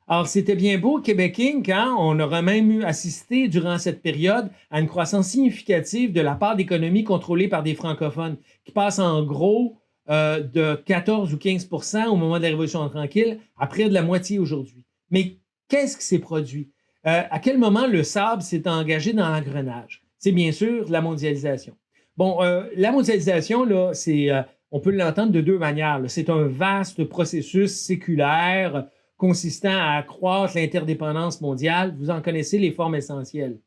Alors, c'était bien beau, Québec Inc., hein? On aurait même eu assisté durant cette période à une croissance significative de la part d'économies contrôlées par des francophones, qui passe en gros de 14 ou 15 au moment de la Révolution tranquille, à près de la moitié aujourd'hui. Mais qu'est-ce qui s'est produit? À quel moment le sable s'est engagé dans l'engrenage? C'est bien sûr la mondialisation. Bon, la mondialisation, là, on peut l'entendre de deux manières. C'est un vaste processus séculaire consistant à accroître l'interdépendance mondiale. Vous en connaissez les formes essentielles.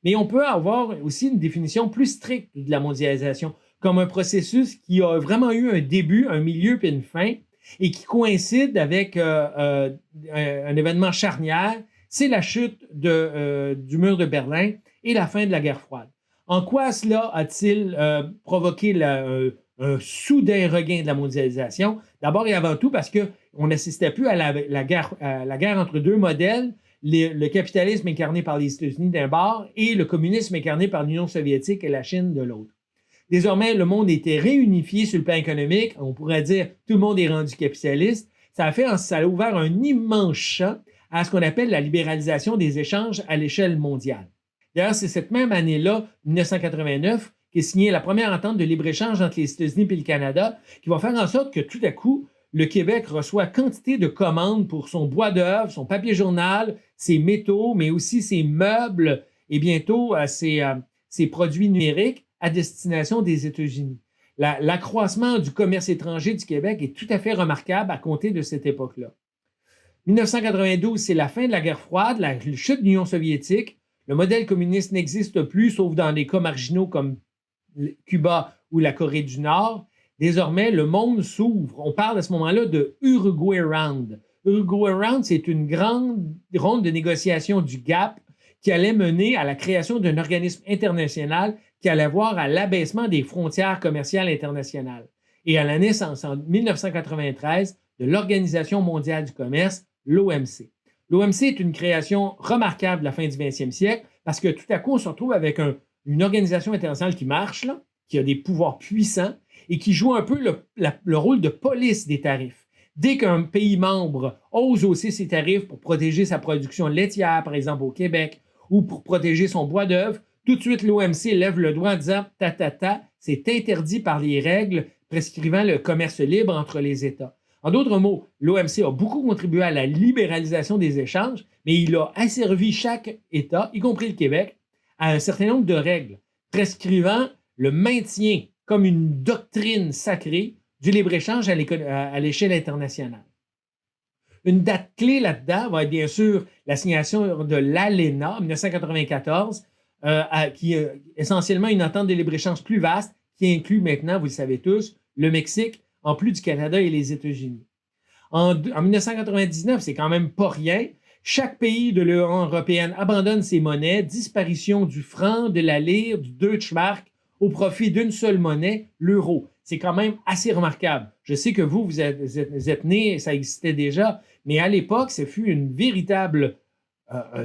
Mais on peut avoir aussi une définition plus stricte de la mondialisation, comme un processus qui a vraiment eu un début, un milieu puis une fin, et qui coïncide avec un événement charnière, c'est la chute du mur de Berlin et la fin de la guerre froide. En quoi cela a-t-il provoqué un soudain regain de la mondialisation? D'abord et avant tout parce qu'on n'assistait plus à la guerre entre deux modèles, le capitalisme incarné par les États-Unis d'un bord et le communisme incarné par l'Union soviétique et la Chine de l'autre. Désormais, le monde était réunifié sur le plan économique. On pourrait dire tout le monde est rendu capitaliste. Ça a ouvert un immense champ à ce qu'on appelle la libéralisation des échanges à l'échelle mondiale. D'ailleurs, c'est cette même année-là, 1989, qu'est signée la première entente de libre-échange entre les États-Unis et le Canada, qui va faire en sorte que tout à coup, le Québec reçoit quantité de commandes pour son bois d'œuvre, son papier journal, ses métaux, mais aussi ses meubles et bientôt ses produits numériques à destination des États-Unis. L'accroissement du commerce étranger du Québec est tout à fait remarquable à compter de cette époque-là. 1992, c'est la fin de la guerre froide, la chute de l'Union soviétique. Le modèle communiste n'existe plus, sauf dans des cas marginaux comme Cuba ou la Corée du Nord. Désormais, le monde s'ouvre. On parle à ce moment-là de Uruguay Round. Uruguay Round, c'est une grande ronde de négociation du GAP qui allait mener à la création d'un organisme international qui allait voir à l'abaissement des frontières commerciales internationales et à la naissance en 1993 de l'Organisation mondiale du commerce, l'OMC. L'OMC est une création remarquable de la fin du 20e siècle parce que tout à coup, on se retrouve avec une organisation internationale qui marche, là, qui a des pouvoirs puissants et qui joue un peu le rôle de police des tarifs. Dès qu'un pays membre ose hausser ses tarifs pour protéger sa production laitière, par exemple au Québec, ou pour protéger son bois d'œuvre, tout de suite l'OMC lève le doigt en disant « c'est interdit par les règles prescrivant le commerce libre entre les États ». En d'autres mots, l'OMC a beaucoup contribué à la libéralisation des échanges, mais il a asservi chaque État, y compris le Québec, à un certain nombre de règles prescrivant le maintien comme une doctrine sacrée du libre-échange à l'échelle internationale. Une date clé là-dedans va être bien sûr la signation de l'ALENA en 1994, qui est essentiellement une entente de libre-échange plus vaste qui inclut maintenant, vous le savez tous, le Mexique, en plus du Canada et les États-Unis. En 1999, c'est quand même pas rien. Chaque pays de l'Union européenne abandonne ses monnaies, disparition du franc, de la lire, du Deutschmark, au profit d'une seule monnaie, l'euro. C'est quand même assez remarquable. Je sais que vous êtes nés, ça existait déjà, mais à l'époque, ce fut une véritable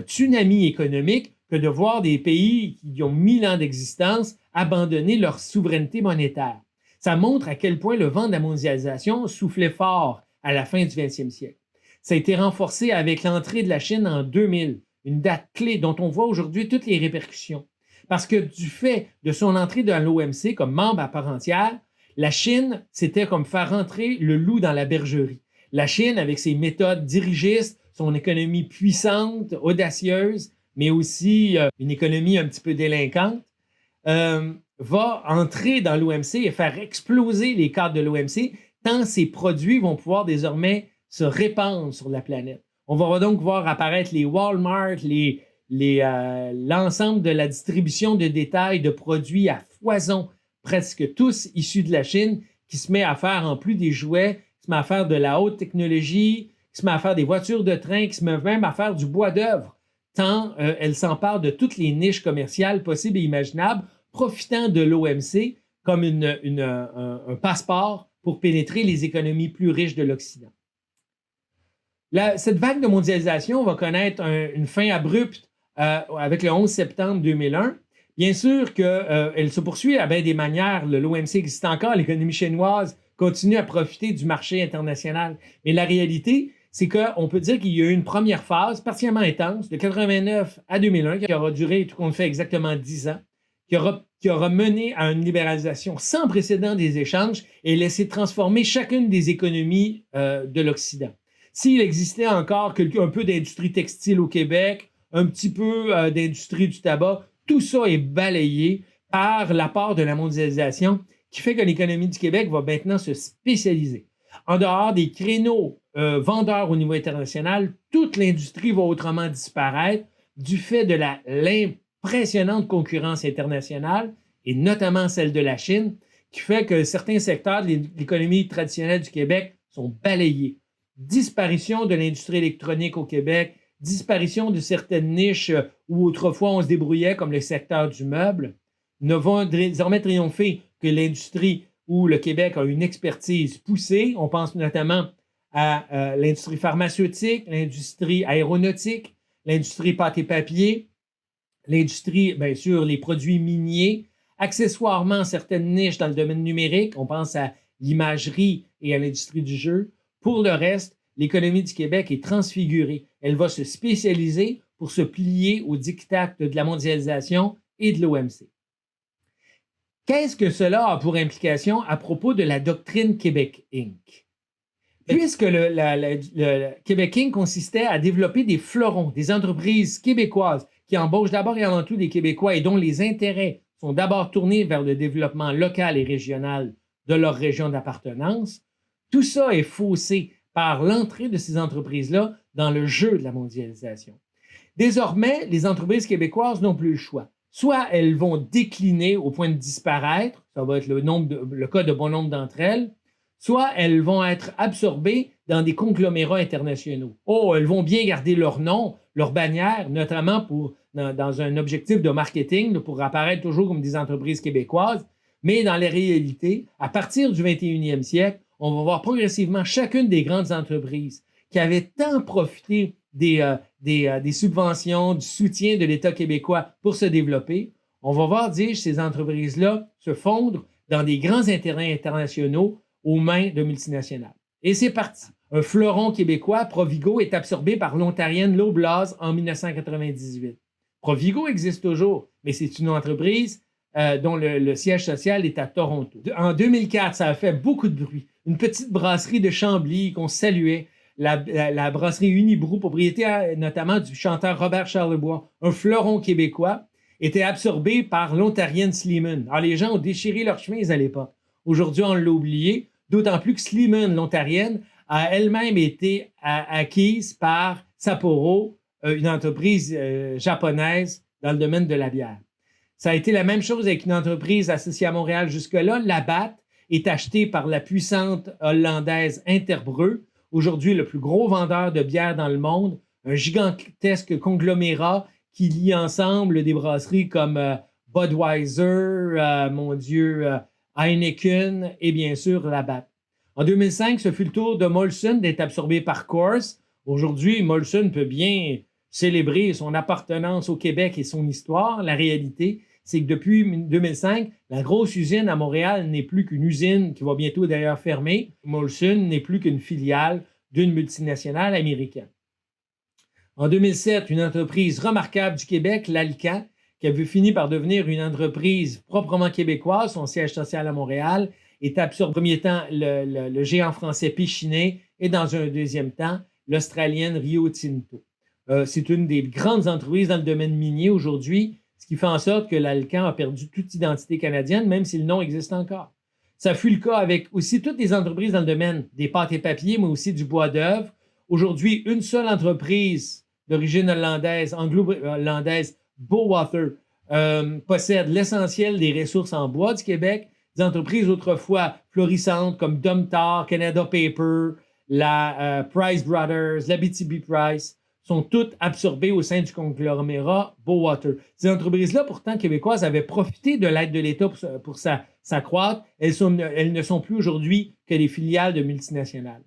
tsunami économique que de voir des pays qui ont 1000 ans d'existence abandonner leur souveraineté monétaire. Ça montre à quel point le vent de la mondialisation soufflait fort à la fin du 20e siècle. Ça a été renforcé avec l'entrée de la Chine en 2000, une date clé dont on voit aujourd'hui toutes les répercussions. Parce que du fait de son entrée dans l'OMC comme membre à part entière, la Chine, c'était comme faire rentrer le loup dans la bergerie. La Chine, avec ses méthodes dirigistes, son économie puissante, audacieuse, mais aussi une économie un petit peu délinquante, va entrer dans l'OMC et faire exploser les cadres de l'OMC, tant ces produits vont pouvoir désormais se répandre sur la planète. On va donc voir apparaître les Walmart, l'ensemble de la distribution de détail de produits à foison, presque tous issus de la Chine, qui se met à faire, en plus des jouets, qui se met à faire de la haute technologie, qui se met à faire des voitures de train, qui se met même à faire du bois d'œuvre, tant elle s'empare de toutes les niches commerciales possibles et imaginables, profitant de l'OMC comme un passeport pour pénétrer les économies plus riches de l'Occident. Cette vague de mondialisation va connaître une fin abrupte avec le 11 septembre 2001. Bien sûr qu'elle se poursuit à bien des manières. L'OMC existe encore, l'économie chinoise continue à profiter du marché international. Mais la réalité, c'est qu'on peut dire qu'il y a eu une première phase particulièrement intense, de 89 à 2001, qui aura duré, tout compte fait, exactement 10 ans, qui aura mené à une libéralisation sans précédent des échanges et laissé transformer chacune des économies de l'Occident. S'il existait encore un peu d'industrie textile au Québec, un petit peu d'industrie du tabac, tout ça est balayé par l'apport de la mondialisation qui fait que l'économie du Québec va maintenant se spécialiser. En dehors des créneaux vendeurs au niveau international, toute l'industrie va autrement disparaître du fait de l'impressionnante concurrence internationale, et notamment celle de la Chine, qui fait que certains secteurs de l'économie traditionnelle du Québec sont balayés. Disparition de l'industrie électronique au Québec, disparition de certaines niches où autrefois on se débrouillait, comme le secteur du meuble, ne vont désormais triompher que l'industrie où le Québec a une expertise poussée. On pense notamment à l'industrie pharmaceutique, l'industrie aéronautique, l'industrie pâte et papier, l'industrie, bien sûr, les produits miniers, accessoirement certaines niches dans le domaine numérique. On pense à l'imagerie et à l'industrie du jeu. Pour le reste, l'économie du Québec est transfigurée. Elle va se spécialiser pour se plier aux diktats de la mondialisation et de l'OMC. Qu'est-ce que cela a pour implication à propos de la doctrine Québec Inc? Puisque le Québec Inc. consistait à développer des fleurons, des entreprises québécoises qui embauchent d'abord et avant tout des Québécois et dont les intérêts sont d'abord tournés vers le développement local et régional de leur région d'appartenance, tout ça est faussé par l'entrée de ces entreprises-là dans le jeu de la mondialisation. Désormais, les entreprises québécoises n'ont plus le choix. Soit elles vont décliner au point de disparaître, ça va être le cas de bon nombre d'entre elles, soit elles vont être absorbées dans des conglomérats internationaux. Oh, elles vont bien garder leur nom, leur bannière, notamment dans un objectif de marketing, pour apparaître toujours comme des entreprises québécoises, mais dans la réalité, à partir du 21e siècle, on va voir progressivement chacune des grandes entreprises qui avaient tant profité des subventions, du soutien de l'État québécois pour se développer, on va voir, dis-je, ces entreprises-là se fondre dans des grands intérêts internationaux aux mains de multinationales. Et c'est parti. Un fleuron québécois, Provigo, est absorbé par l'Ontarienne Loblaws en 1998. Provigo existe toujours, mais c'est une entreprise dont le siège social est à Toronto. En 2004, ça a fait beaucoup de bruit. Une petite brasserie de Chambly qu'on saluait, la brasserie Unibrou, propriété notamment du chanteur Robert Charlebois, un fleuron québécois, était absorbé par l'Ontarienne Sleeman. Alors, les gens ont déchiré leurs chemises à l'époque. Aujourd'hui, on l'a oublié, d'autant plus que Sleeman, l'Ontarienne, a elle-même été acquise par Sapporo, une entreprise japonaise dans le domaine de la bière. Ça a été la même chose avec une entreprise associée à Montréal jusque-là. Labatt est achetée par la puissante hollandaise Interbreu, aujourd'hui le plus gros vendeur de bière dans le monde, un gigantesque conglomérat qui lie ensemble des brasseries comme Budweiser, Heineken et bien sûr Labatt. En 2005, ce fut le tour de Molson d'être absorbé par Coors. Aujourd'hui, Molson peut bien célébrer son appartenance au Québec et son histoire. La réalité, c'est que depuis 2005, la grosse usine à Montréal n'est plus qu'une usine qui va bientôt d'ailleurs fermer. Molson n'est plus qu'une filiale d'une multinationale américaine. En 2007, une entreprise remarquable du Québec, l'Alcan, qui avait fini par devenir une entreprise proprement québécoise, son siège social à Montréal, est absorbé. En premier temps, le géant français Péchinet et dans un deuxième temps, l'Australienne Rio Tinto. C'est une des grandes entreprises dans le domaine minier aujourd'hui, ce qui fait en sorte que l'Alcan a perdu toute identité canadienne, même si le nom existe encore. Ça fut le cas avec aussi toutes les entreprises dans le domaine des pâtes et papiers, mais aussi du bois d'œuvre. Aujourd'hui, une seule entreprise d'origine hollandaise, anglo-hollandaise, Bowater, possède l'essentiel des ressources en bois du Québec. Des entreprises autrefois florissantes comme Domtar, Canada Paper, la Price Brothers, la BTB Price, sont toutes absorbées au sein du conglomérat Bowater. Ces entreprises-là, pourtant québécoises, avaient profité de l'aide de l'État pour s'accroître. Elles ne sont plus aujourd'hui que des filiales de multinationales.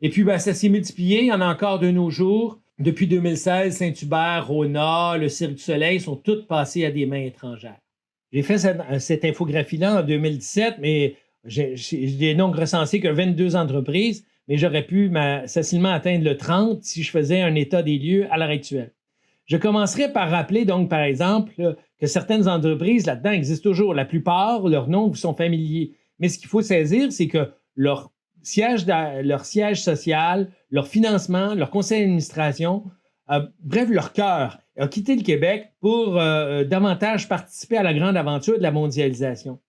Et puis, ça s'est multiplié. Il y en a encore de nos jours. Depuis 2016, Saint-Hubert, Rona, le Cirque du Soleil sont toutes passées à des mains étrangères. J'ai fait cette infographie-là en 2017, mais j'ai donc recensé que 22 entreprises. mais j'aurais pu facilement atteindre le 30 si je faisais un état des lieux à l'heure actuelle. Je commencerai par rappeler donc, par exemple, que certaines entreprises là-dedans existent toujours. La plupart, leurs noms vous sont familiers. Mais ce qu'il faut saisir, c'est que leur siège social, leur financement, leur conseil d'administration, bref, leur cœur a quitté le Québec pour davantage participer à la grande aventure de la mondialisation.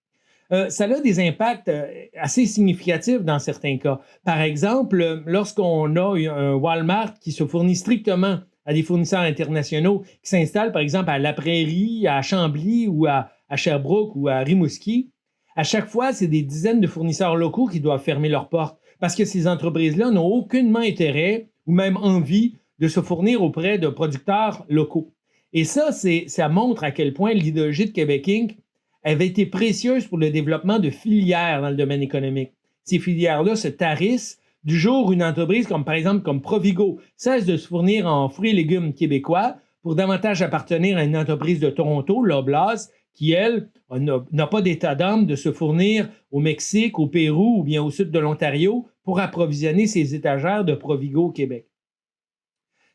Ça a des impacts assez significatifs dans certains cas. Par exemple, lorsqu'on a un Walmart qui se fournit strictement à des fournisseurs internationaux qui s'installent, par exemple, à La Prairie, à Chambly ou à Sherbrooke ou à Rimouski, à chaque fois, c'est des dizaines de fournisseurs locaux qui doivent fermer leurs portes parce que ces entreprises-là n'ont aucunement intérêt ou même envie de se fournir auprès de producteurs locaux. Et ça montre à quel point l'idéologie de Québec Inc. avait été précieuse pour le développement de filières dans le domaine économique. Ces filières-là se tarissent du jour où une entreprise, comme par exemple comme Provigo, cesse de se fournir en fruits et légumes québécois pour davantage appartenir à une entreprise de Toronto, Loblaws, qui, elle, n'a pas d'état d'âme de se fournir au Mexique, au Pérou ou bien au sud de l'Ontario pour approvisionner ses étagères de Provigo au Québec.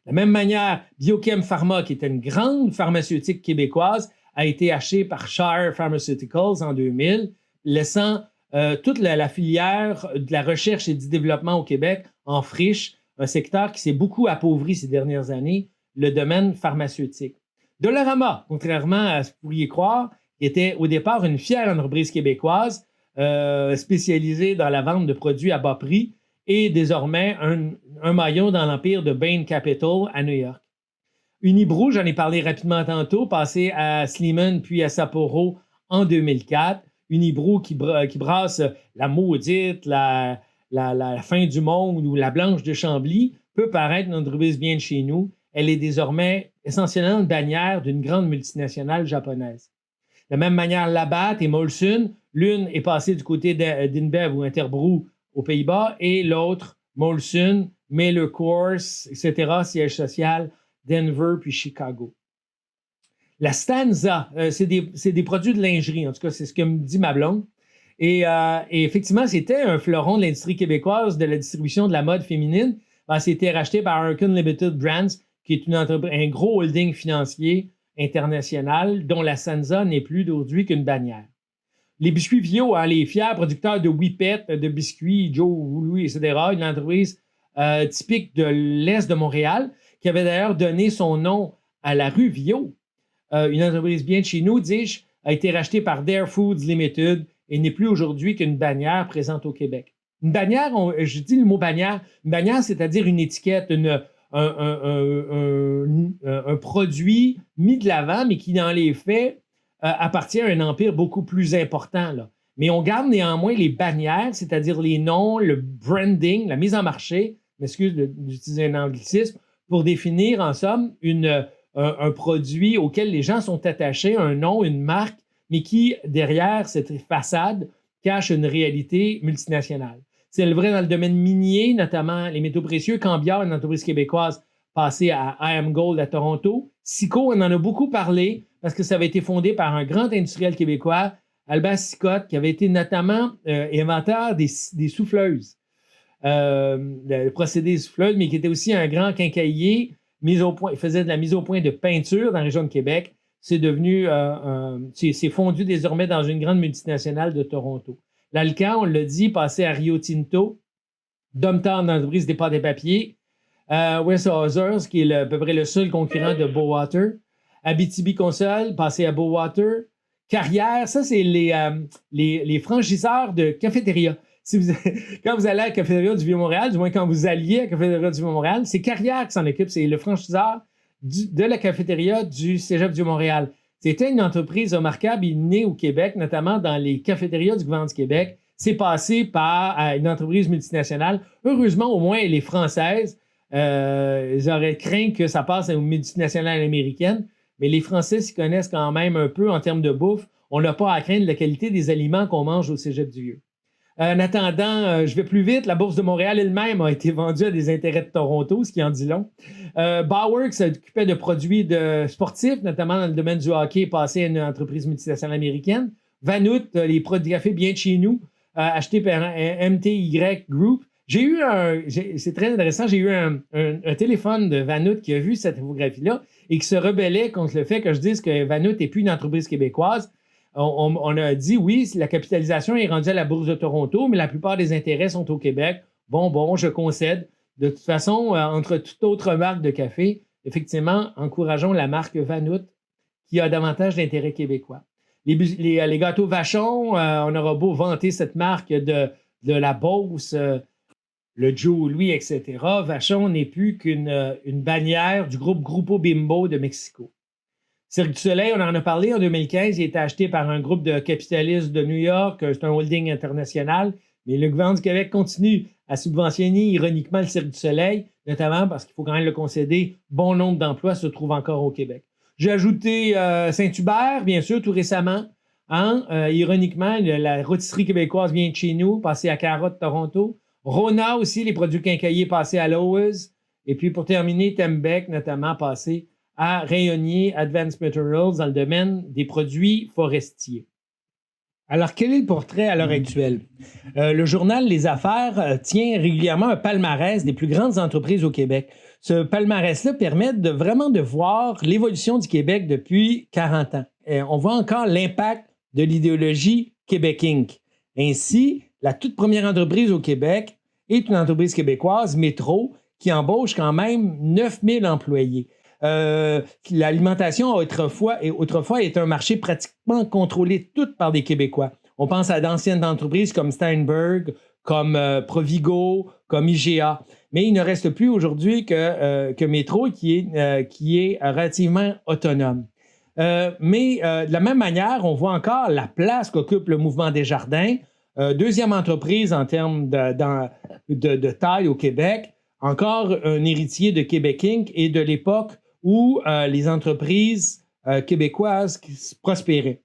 De la même manière, Biochem Pharma, qui était une grande pharmaceutique québécoise, a été acheté par Shire Pharmaceuticals en 2000, laissant toute la filière de la recherche et du développement au Québec en friche, un secteur qui s'est beaucoup appauvri ces dernières années, le domaine pharmaceutique. Dollarama, contrairement à ce que vous pourriez croire, était au départ une fière entreprise québécoise spécialisée dans la vente de produits à bas prix et désormais un maillon dans l'empire de Bain Capital à New York. Unibrew, j'en ai parlé rapidement tantôt, passé à Sleeman puis à Sapporo en 2004. Unibrew qui brasse la maudite, la fin du monde ou la blanche de Chambly peut paraître une entreprise bien de chez nous. Elle est désormais essentiellement une bannière d'une grande multinationale japonaise. De la même manière, Labatt et Molson, l'une est passée du côté d'InBev ou Interbrew aux Pays-Bas et l'autre, Molson, Miller Coors, etc., siège social, Denver puis Chicago. La Stanza, c'est des produits de lingerie, en tout cas, c'est ce que me dit ma blonde. Et effectivement, c'était un fleuron de l'industrie québécoise de la distribution de la mode féminine. C'était racheté par Arkin Limited Brands, qui est un gros holding financier international dont la Stanza n'est plus d'aujourd'hui qu'une bannière. Les biscuits Vio, les fiers producteurs de Whippet, de biscuits, Joe Louis, etc., une entreprise typique de l'Est de Montréal, qui avait d'ailleurs donné son nom à la rue Vio. Une entreprise bien de chez nous, dis-je, a été rachetée par Dare Foods Limited et n'est plus aujourd'hui qu'une bannière présente au Québec. Une bannière, je dis le mot bannière, c'est-à-dire une étiquette, un produit mis de l'avant, mais qui, dans les faits, appartient à un empire beaucoup plus important, là. Mais on garde néanmoins les bannières, c'est-à-dire les noms, le branding, la mise en marché, m'excuse d'utiliser un anglicisme, pour définir, en somme, un produit auquel les gens sont attachés, un nom, une marque, mais qui, derrière cette façade, cache une réalité multinationale. C'est le vrai dans le domaine minier, notamment les métaux précieux. Cambiar, une entreprise québécoise, passée à IM Gold à Toronto. Sico, on en a beaucoup parlé parce que ça avait été fondé par un grand industriel québécois, Albert Sicotte, qui avait été notamment inventeur des souffleuses, le procédé souffleuse, mais qui était aussi un grand quincaillier, mise au point, il faisait de la mise au point de peinture dans la région de Québec. C'est fondu désormais dans une grande multinationale de Toronto. L'Alcan, on l'a dit, passé à Rio Tinto, Domtar, une entreprise des pâtes et papiers, Westhauser, qui est à peu près le seul concurrent de Bowater, Abitibi Consol, passé à Bowater, Carrière, ça, c'est les franchiseurs de cafétéria. Quand vous allez à la cafétéria du Vieux-Montréal, du moins quand vous alliez à la cafétéria du Vieux-Montréal, c'est Carrière qui s'en occupe, c'est le franchiseur de la cafétéria du Cégep du Vieux-Montréal. C'était une entreprise remarquable, il est né au Québec, notamment dans les cafétérias du gouvernement du Québec. C'est passé par une entreprise multinationale. Heureusement, au moins, elle est française. Ils auraient craint que ça passe aux multinationales américaines, mais les Français s'y connaissent quand même un peu en termes de bouffe. On n'a pas à craindre la qualité des aliments qu'on mange au Cégep du Vieux. En attendant, je vais plus vite. La Bourse de Montréal elle-même a été vendue à des intérêts de Toronto, ce qui en dit long. Bauer, qui s'occupait de produits sportifs, notamment dans le domaine du hockey, est passé à une entreprise multinationale américaine. Vanout, les produits de café bien de chez nous, achetés par MTY Group. c'est très intéressant, j'ai eu un téléphone de Vanout qui a vu cette infographie-là et qui se rebellait contre le fait que je dise que Vanout n'est plus une entreprise québécoise. On a dit, oui, la capitalisation est rendue à la Bourse de Toronto, mais la plupart des intérêts sont au Québec. Bon, je concède. De toute façon, entre toute autre marque de café, effectivement, encourageons la marque Vanout qui a davantage d'intérêts québécois. Les gâteaux Vachon, on aura beau vanter cette marque de la Beauce, le Joe Louis, etc. Vachon n'est plus qu'une bannière du groupe Grupo Bimbo de Mexico. Cirque du Soleil, on en a parlé en 2015, il a été acheté par un groupe de capitalistes de New York, c'est un holding international, mais le gouvernement du Québec continue à subventionner ironiquement le Cirque du Soleil, notamment parce qu'il faut quand même le concéder, bon nombre d'emplois se trouvent encore au Québec. J'ai ajouté Saint-Hubert, bien sûr, tout récemment. Ironiquement, la rôtisserie québécoise vient de chez nous, passée à Carotte, Toronto. Rona aussi, les produits quincailliers passés à Lowe's. Et puis pour terminer, Tembec, notamment passé à Rayonier Advanced Materials dans le domaine des produits forestiers. Alors, quel est le portrait à l'heure actuelle? Le journal Les Affaires tient régulièrement un palmarès des plus grandes entreprises au Québec. Ce palmarès-là permet vraiment de voir l'évolution du Québec depuis 40 ans. Et on voit encore l'impact de l'idéologie Québec Inc. Ainsi, la toute première entreprise au Québec est une entreprise québécoise, Métro, qui embauche quand même 9000 employés. L'alimentation autrefois est un marché pratiquement contrôlé tout par des Québécois. On pense à d'anciennes entreprises comme Steinberg, comme Provigo, comme IGA. Mais il ne reste plus aujourd'hui que Métro qui est relativement autonome. Mais de la même manière, on voit encore la place qu'occupe le mouvement Desjardins, deuxième entreprise en termes de taille au Québec, encore un héritier de Québec Inc. Et de l'époque où les entreprises québécoises prospéraient.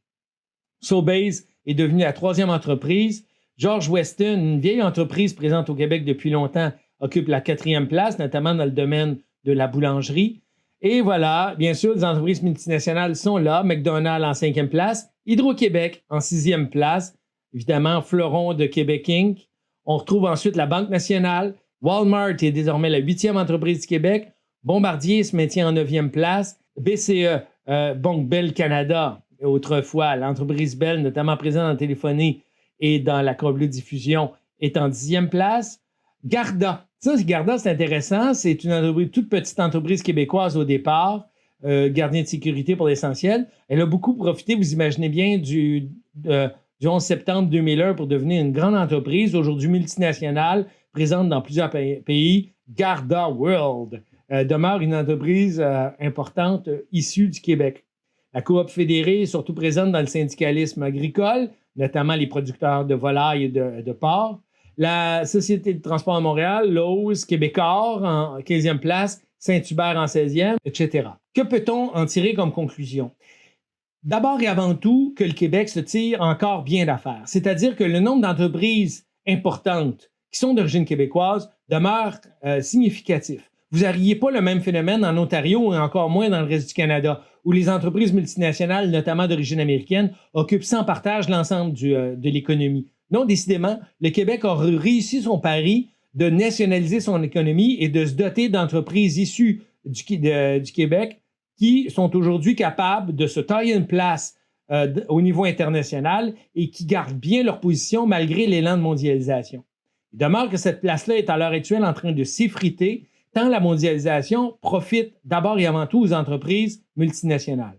Sobeys est devenue la troisième entreprise. George Weston, une vieille entreprise présente au Québec depuis longtemps, occupe la quatrième place, notamment dans le domaine de la boulangerie. Et voilà, bien sûr, les entreprises multinationales sont là. McDonald's en cinquième place, Hydro-Québec en sixième place, évidemment, fleuron de Québec Inc. On retrouve ensuite la Banque nationale. Walmart est désormais la huitième entreprise du Québec. Bombardier se maintient en neuvième place. BCE, Banque Bell Canada, autrefois, l'entreprise Bell, notamment présente en téléphonie et dans la diffusion, est en dixième place. Garda, Garda, c'est intéressant. C'est une toute petite entreprise québécoise au départ, gardien de sécurité pour l'essentiel. Elle a beaucoup profité, vous imaginez bien, du 11 septembre 2001 pour devenir une grande entreprise, aujourd'hui multinationale, présente dans plusieurs pays. Garda World demeure une entreprise importante issue du Québec. La Coop fédérée est surtout présente dans le syndicalisme agricole, notamment les producteurs de volailles et de porcs. La Société de transport à Montréal, Lowe's, Québecor en 15e place, Saint-Hubert en 16e, etc. Que peut-on en tirer comme conclusion? D'abord et avant tout, que le Québec se tire encore bien d'affaires. C'est-à-dire que le nombre d'entreprises importantes qui sont d'origine québécoise demeure significatif. Vous n'auriez pas le même phénomène en Ontario et encore moins dans le reste du Canada, où les entreprises multinationales, notamment d'origine américaine, occupent sans partage l'ensemble de l'économie. Non, décidément, le Québec a réussi son pari de nationaliser son économie et de se doter d'entreprises issues du Québec qui sont aujourd'hui capables de se tailler une place au niveau international et qui gardent bien leur position malgré l'élan de mondialisation. Il demeure que cette place-là est à l'heure actuelle en train de s'effriter, tant la mondialisation profite d'abord et avant tout aux entreprises multinationales.